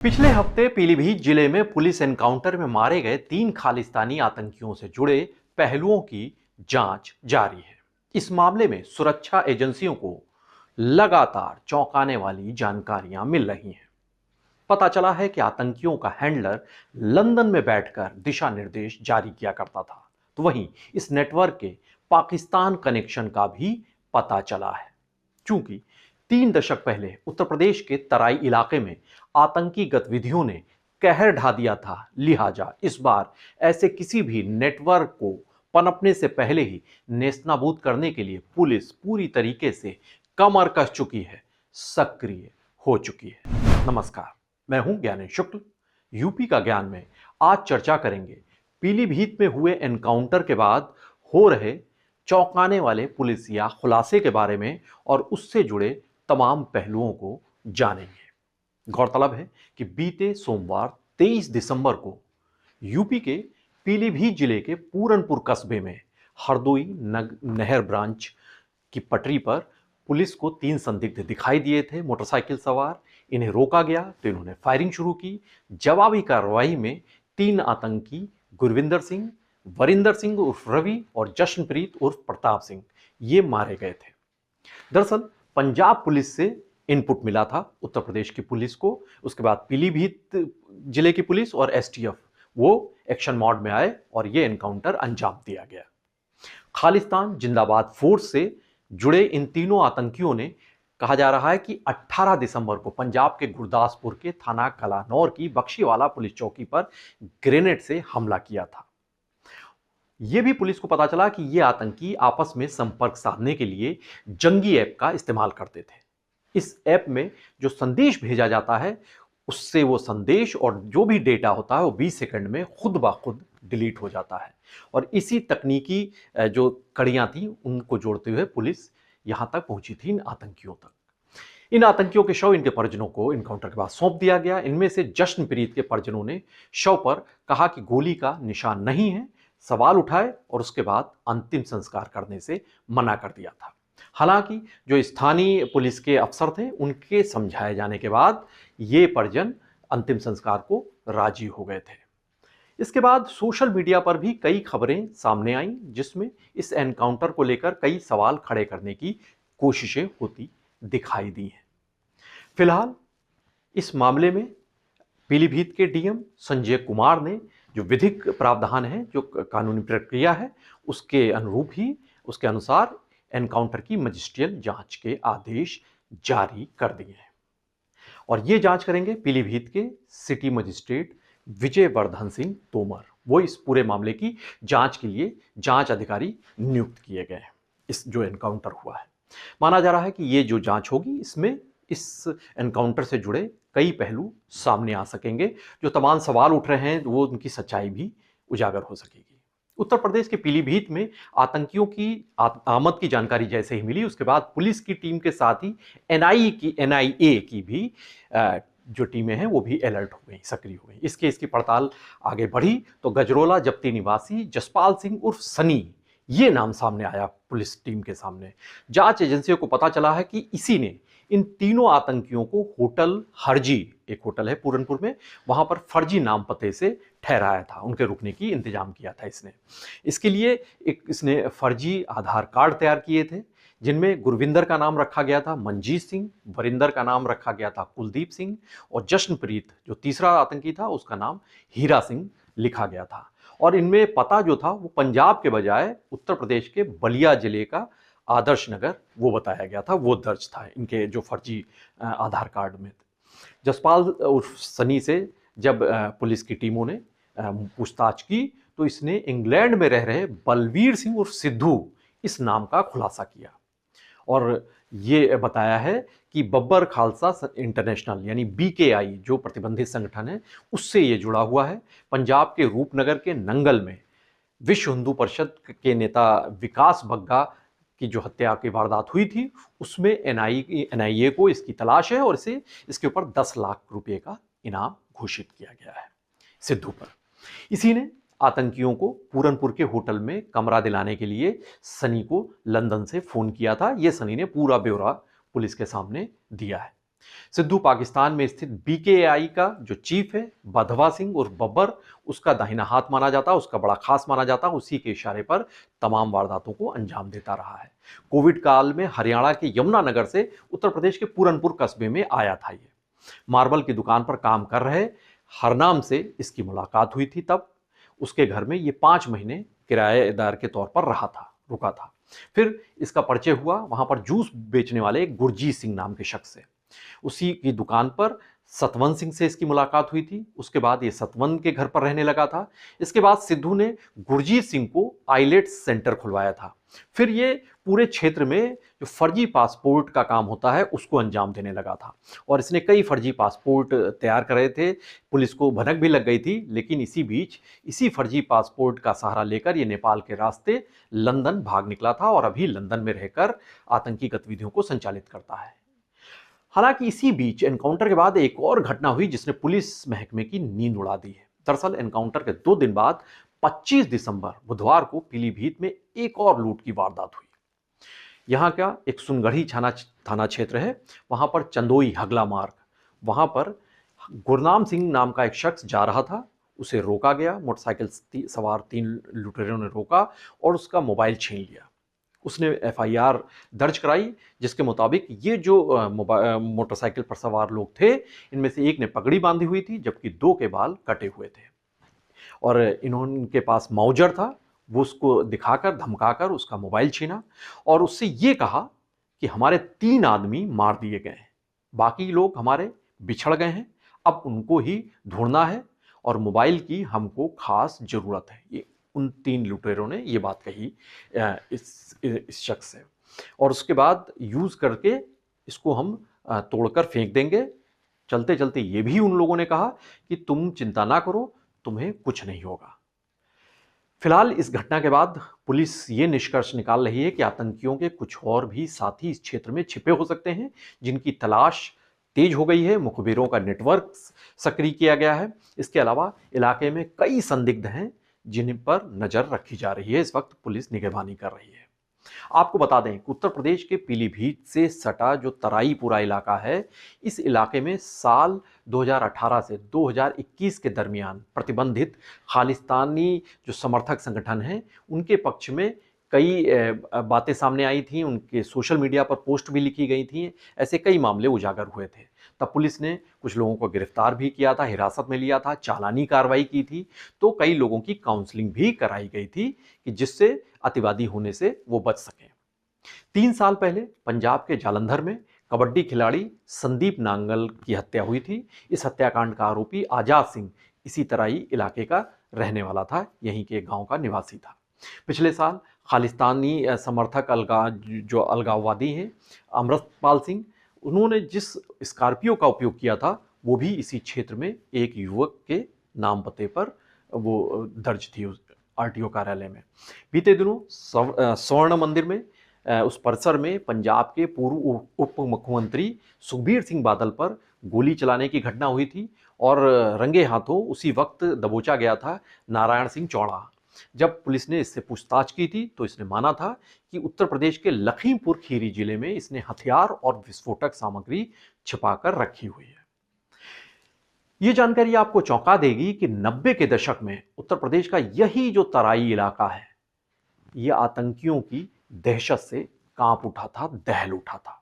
पिछले हफ्ते पीलीभीत जिले में पुलिस एनकाउंटर में मारे गए 3 खालिस्तानी आतंकियों से जुड़े पहलुओं की जांच जारी है। इस मामले में सुरक्षा एजेंसियों को लगातार चौंकाने वाली जानकारियां मिल रही हैं। पता चला है कि आतंकियों का हैंडलर लंदन में बैठकर दिशा निर्देश जारी किया करता था, तो वहीं इस नेटवर्क के पाकिस्तान कनेक्शन का भी पता चला है। चूंकि 3 दशक पहले उत्तर प्रदेश के तराई इलाके में आतंकी गतिविधियों ने कहर ढा दिया था, लिहाजा इस बार ऐसे किसी भी नेटवर्क को पनपने से पहले ही नेस्तनाबूद करने के लिए पुलिस पूरी तरीके से कमर कस चुकी है, सक्रिय हो चुकी है। नमस्कार, मैं हूं ज्ञानेश शुक्ल। यूपी का ज्ञान में आज चर्चा करेंगे पीलीभीत में हुए एनकाउंटर के बाद हो रहे चौंकाने वाले पुलिसिया खुलासे के बारे में और उससे जुड़े तमाम पहलुओं को जानेंगे। गौरतलब है कि बीते सोमवार 23 दिसंबर को यूपी के पीलीभीत जिले के पूरनपुर कस्बे में हरदोई नहर ब्रांच की पटरी पर पुलिस को 3 संदिग्ध दिखाई दिए थे मोटरसाइकिल सवार। इन्हें रोका गया तो इन्होंने फायरिंग शुरू की। जवाबी कार्रवाई में 3 आतंकी गुरविंदर सिंह, वरिंदर सिंह उर्फ रवि और जशनप्रीत उर्फ प्रताप सिंह ये मारे गए थे। दरअसल पंजाब पुलिस से इनपुट मिला था उत्तर प्रदेश की पुलिस को। उसके बाद पीलीभीत जिले की पुलिस और एसटीएफ वो एक्शन मोड में आए और ये एनकाउंटर अंजाम दिया गया। खालिस्तान जिंदाबाद फोर्स से जुड़े इन तीनों आतंकियों ने, कहा जा रहा है कि 18 दिसंबर को पंजाब के गुरदासपुर के थाना कलानौर की बख्शीवाला पुलिस चौकी पर ग्रेनेड से हमला किया था। यह भी पुलिस को पता चला कि ये आतंकी आपस में संपर्क साधने के लिए जंगी ऐप का इस्तेमाल करते थे। इस ऐप में जो संदेश भेजा जाता है उससे वो संदेश और जो भी डेटा होता है वो 20 सेकंड में खुद ब खुद डिलीट हो जाता है। और इसी तकनीकी जो कड़ियां थी उनको जोड़ते हुए पुलिस यहां तक पहुंची थी इन आतंकियों तक। इन आतंकियों के शव इनके परिजनों को इनकाउंटर के बाद सौंप दिया गया। इनमें से जशनप्रीत के परिजनों ने शव पर कहा कि गोली का निशान नहीं है, सवाल उठाए और उसके बाद अंतिम संस्कार करने से मना कर दिया था। हालांकि जो स्थानीय पुलिस के अफसर थे उनके समझाए जाने के बाद ये परिजन अंतिम संस्कार को राजी हो गए थे। इसके बाद सोशल मीडिया पर भी कई खबरें सामने आईं जिसमें इस एनकाउंटर को लेकर कई सवाल खड़े करने की कोशिशें होती दिखाई दी हैं। फिलहाल इस मामले में पीलीभीत के डीएम संजय कुमार ने जो विधिक प्रावधान है, जो कानूनी प्रक्रिया है, उसके अनुरूप ही उसके अनुसार एनकाउंटर की मजिस्ट्रियल जांच के आदेश जारी कर दिए हैं। और ये जांच करेंगे पीलीभीत के सिटी मजिस्ट्रेट विजय वर्धन सिंह तोमर। वो इस पूरे मामले की जांच के लिए जांच अधिकारी नियुक्त किए गए हैं। इस जो एनकाउंटर हुआ है, माना जा रहा है कि ये जो जांच होगी इसमें इस एनकाउंटर से जुड़े कई पहलू सामने आ सकेंगे। जो तमाम सवाल उठ रहे हैं वो उनकी सच्चाई भी उजागर हो सकेगी। उत्तर प्रदेश के पीलीभीत में आतंकियों की आमद की जानकारी जैसे ही मिली उसके बाद पुलिस की टीम के साथ ही एनआईए की भी जो टीमें हैं वो भी अलर्ट हो गई, सक्रिय हो गई। इस केस की पड़ताल आगे बढ़ी तो गजरोला जप्ती निवासी जसपाल सिंह उर्फ सनी ये नाम सामने आया पुलिस टीम के सामने। जांच एजेंसियों को पता चला है कि इसी ने इन तीनों आतंकियों को होटल हरजी, एक होटल है पूरनपुर में, वहां पर फर्जी नाम पते से ठहराया था, उनके रुकने की इंतजाम किया था इसने। इसके लिए इसने फर्जी आधार कार्ड तैयार किए थे जिनमें गुरविंदर का नाम रखा गया था मनजीत सिंह, वरिंदर का नाम रखा गया था कुलदीप सिंह और जशनप्रीत जो तीसरा आतंकी था उसका नाम हीरा सिंह लिखा गया था। और इनमें पता जो था वो पंजाब के बजाय उत्तर प्रदेश के बलिया जिले का आदर्श नगर वो बताया गया था, वो दर्ज था इनके जो फर्जी आधार कार्ड में। जसपाल उर्फ सनी से जब पुलिस की टीमों ने पूछताछ की तो इसने इंग्लैंड में रह रहे बलवीर सिंह उर्फ सिद्धू इस नाम का खुलासा किया और ये बताया है कि बब्बर खालसा इंटरनेशनल यानी बीकेआई जो प्रतिबंधित संगठन है उससे ये जुड़ा हुआ है। पंजाब के रूपनगर के नंगल में विश्व हिंदू परिषद के नेता विकास बग्गा की जो हत्या की वारदात हुई थी उसमें एनआईए को इसकी तलाश है और इसके ऊपर 10 लाख रुपए का इनाम घोषित किया गया है सिद्धू पर। इसी ने आतंकियों को पूरनपुर के होटल में कमरा दिलाने के लिए सनी को लंदन से फोन किया था। यह सनी ने पूरा ब्यौरा पुलिस के सामने दिया है। सिद्धू पाकिस्तान में स्थित बीकेआई का जो चीफ है बधवा सिंह और बब्बर, उसका दाहिना हाथ माना जाता, उसका बड़ा खास माना जाता, उसी के इशारे पर तमाम वारदातों को अंजाम देता रहा है। कोविड काल में हरियाणा के यमुनानगर से उत्तर प्रदेश के पूरनपुर कस्बे में आया था ये। मार्बल की दुकान पर काम कर रहे हरनाम से इसकी मुलाकात हुई थी। तब उसके घर में ये 5 महीने किराएदार के तौर पर रुका था। फिर इसका परिचय हुआ वहां पर जूस बेचने वाले गुरजीत सिंह नाम के शख्स से। उसी की दुकान पर सतवंत सिंह से इसकी मुलाकात हुई थी। उसके बाद ये सतवंत के घर पर रहने लगा था। इसके बाद सिद्धू ने गुरजीत सिंह को आईलेट्स सेंटर खुलवाया था। फिर ये पूरे क्षेत्र में जो फर्जी पासपोर्ट का काम होता है उसको अंजाम देने लगा था और इसने कई फर्जी पासपोर्ट तैयार करे थे। पुलिस को भनक भी लग गई थी, लेकिन इसी बीच इसी फर्जी पासपोर्ट का सहारा लेकर ये नेपाल के रास्ते लंदन भाग निकला था और अभी लंदन में रहकर आतंकी गतिविधियों को संचालित करता है। हालांकि इसी बीच एनकाउंटर के बाद एक और घटना हुई जिसने पुलिस महकमे की नींद उड़ा दी है। दरअसल एनकाउंटर के 2 दिन बाद 25 दिसंबर बुधवार को पीलीभीत में एक और लूट की वारदात हुई। यहाँ का एक सुनगढ़ी थाना क्षेत्र है, वहां पर चंदोई हगला मार्ग, वहां पर गुरनाम सिंह नाम का एक शख्स जा रहा था। उसे रोका गया, मोटरसाइकिल सवार 3 लुटेरों ने रोका और उसका मोबाइल छीन लिया। उसने एफआईआर दर्ज कराई, जिसके मुताबिक ये जो मोटरसाइकिल पर सवार लोग थे, इनमें से एक ने पगड़ी बांधी हुई थी जबकि 2 के बाल कटे हुए थे और इनके पास माउजर था। वो उसको दिखाकर धमकाकर उसका मोबाइल छीना और उससे ये कहा कि हमारे 3 आदमी मार दिए गए हैं, बाकी लोग हमारे बिछड़ गए हैं, अब उनको ही ढूंढना है और मोबाइल की हमको खास जरूरत है। ये उन 3 लुटेरों ने ये बात कही इस शख्स से और उसके बाद यूज करके इसको हम तोड़कर फेंक देंगे। चलते चलते ये भी उन लोगों ने कहा कि तुम चिंता ना करो, तुम्हें कुछ नहीं होगा। फिलहाल इस घटना के बाद पुलिस ये निष्कर्ष निकाल रही है कि आतंकियों के कुछ और भी साथी इस क्षेत्र में छिपे हो सकते हैं, जिनकी तलाश तेज हो गई है। मुखबिरों का नेटवर्क सक्रिय किया गया है। इसके अलावा इलाके में कई संदिग्ध हैं जिन पर नजर रखी जा रही है। इस वक्त पुलिस निगरानी कर रही है। आपको बता दें कि उत्तर प्रदेश के पीलीभीत से सटा जो तराईपुरा इलाका है, इस इलाके में साल 2018 से 2021 के दरमियान प्रतिबंधित खालिस्तानी जो समर्थक संगठन हैं, उनके पक्ष में कई बातें सामने आई थी। उनके सोशल मीडिया पर पोस्ट भी लिखी गई थी। ऐसे कई मामले उजागर हुए थे। तब पुलिस ने कुछ लोगों को गिरफ्तार भी किया था, हिरासत में लिया था, चालानी कार्रवाई की थी। तो कई लोगों की काउंसलिंग भी कराई गई थी कि जिससे अतिवादी होने से वो बच सकें। 3 साल पहले पंजाब के जालंधर में कबड्डी खिलाड़ी संदीप नांगल की हत्या हुई थी। इस हत्याकांड का आरोपी आजाद सिंह इसी तराई इलाके का रहने वाला था, यहीं के गांव का निवासी था। पिछले साल खालिस्तानी समर्थक जो अलगाववादी हैं अमृतपाल सिंह, उन्होंने जिस स्कॉर्पियो का उपयोग किया था वो भी इसी क्षेत्र में एक युवक के नाम पते पर वो दर्ज थी उस आरटीओ कार्यालय में। बीते दिनों स्वर्ण मंदिर में उस परिसर में पंजाब के पूर्व उप मुख्यमंत्री सुखबीर सिंह बादल पर गोली चलाने की घटना हुई थी और रंगे हाथों उसी वक्त दबोचा गया था नारायण सिंह चौड़ा। जब पुलिस ने इससे पूछताछ की थी तो इसने माना था कि उत्तर प्रदेश के लखीमपुर खीरी जिले में इसने हथियार और विस्फोटक सामग्री छिपाकर रखी हुई है। ये जानकारी आपको चौंका देगी कि 90 के दशक में उत्तर प्रदेश का यही जो तराई इलाका है, यह आतंकियों की दहशत से कांप उठा था, दहल उठा था।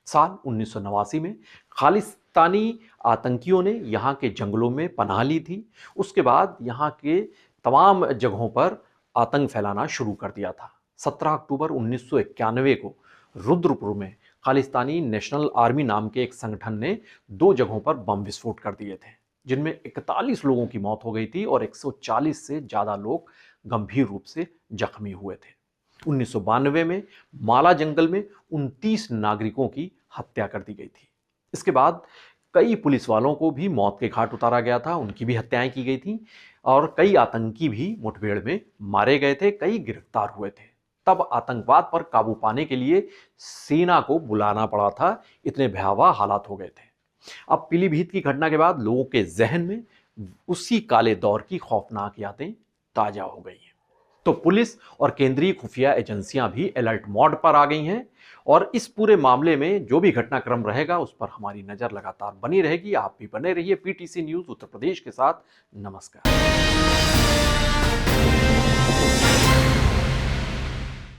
साल 1989 में खालिस्तानी आतंकियों ने यहाँ के जंगलों में पनाह ली थी। उसके बाद यहाँ के तमाम जगहों पर आतंक फैलाना शुरू कर दिया था। 17 अक्टूबर 1991 को रुद्रपुर में खालिस्तानी नेशनल आर्मी नाम के एक संगठन ने 2 जगहों पर बम विस्फोट कर दिए थे, जिनमें 41 लोगों की मौत हो गई थी और 140 से ज़्यादा लोग गंभीर रूप से जख्मी हुए थे। 1992 में माला जंगल में 29 नागरिकों की हत्या कर दी गई थी। इसके बाद कई पुलिस वालों को भी मौत के घाट उतारा गया था, उनकी भी हत्याएं की गई थी और कई आतंकी भी मुठभेड़ में मारे गए थे, कई गिरफ्तार हुए थे। तब आतंकवाद पर काबू पाने के लिए सेना को बुलाना पड़ा था, इतने भयावह हालात हो गए थे। अब पीलीभीत की घटना के बाद लोगों के जहन में उसी काले दौर की खौफनाक यादें ताजा हो गई हैं। तो पुलिस और केंद्रीय खुफिया एजेंसियां भी अलर्ट मोड पर आ गई हैं और इस पूरे मामले में जो भी घटनाक्रम रहेगा उस पर हमारी नजर लगातार बनी रहेगी। आप भी बने रहिए पीटीसी न्यूज उत्तर प्रदेश के साथ। नमस्कार।